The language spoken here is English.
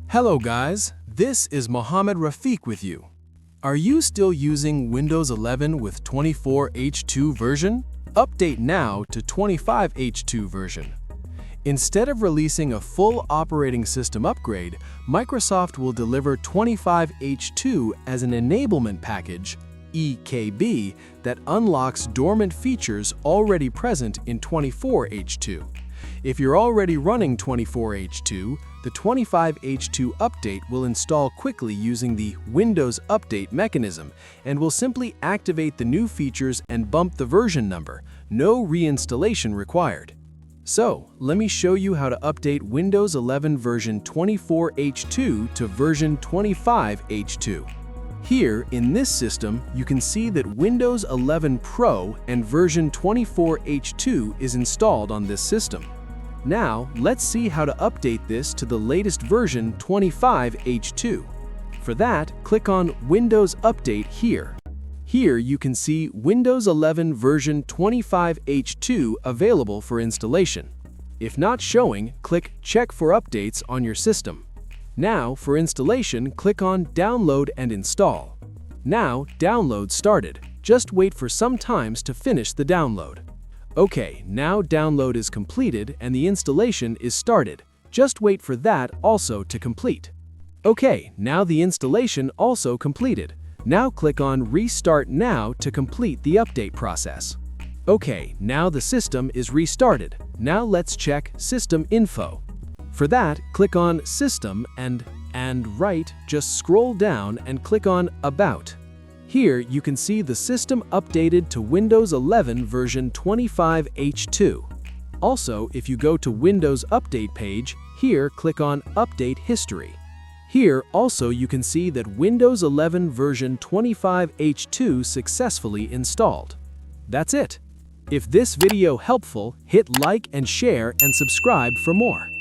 Hello guys, this is Mohammed Rafiq with you. Are you still using Windows 11 with 24H2 version? Update now to 25H2 version. Instead of releasing a full operating system upgrade, Microsoft will deliver 25H2 as an enablement package, EKB, that unlocks dormant features already present in 24H2. If you're already running 24H2, the 25H2 update will install quickly using the Windows Update mechanism and will simply activate the new features and bump the version number, no reinstallation required. So, let me show you how to update Windows 11 version 24H2 to version 25H2. Here, in this system, you can see that Windows 11 Pro and version 24H2 is installed on this system. Now, let's see how to update this to the latest version 25H2. For that, click on Windows Update here. Here you can see Windows 11 version 25H2 available for installation. If not showing, click Check for Updates on your system. Now, for installation, click on Download and Install. Now, download started. Just wait for some times to finish the download. Okay, now download is completed and the installation is started. Just wait for that also to complete. Okay, now the installation also completed. Now click on Restart Now to complete the update process. Okay, now the system is restarted. Now let's check System Info. For that, click on System and right, just scroll down and click on About. Here you can see the system updated to Windows 11 version 25H2. Also, if you go to Windows Update page, here click on Update History. Here also you can see that Windows 11 version 25H2 successfully installed. That's it. If this video helpful, hit like and share and subscribe for more.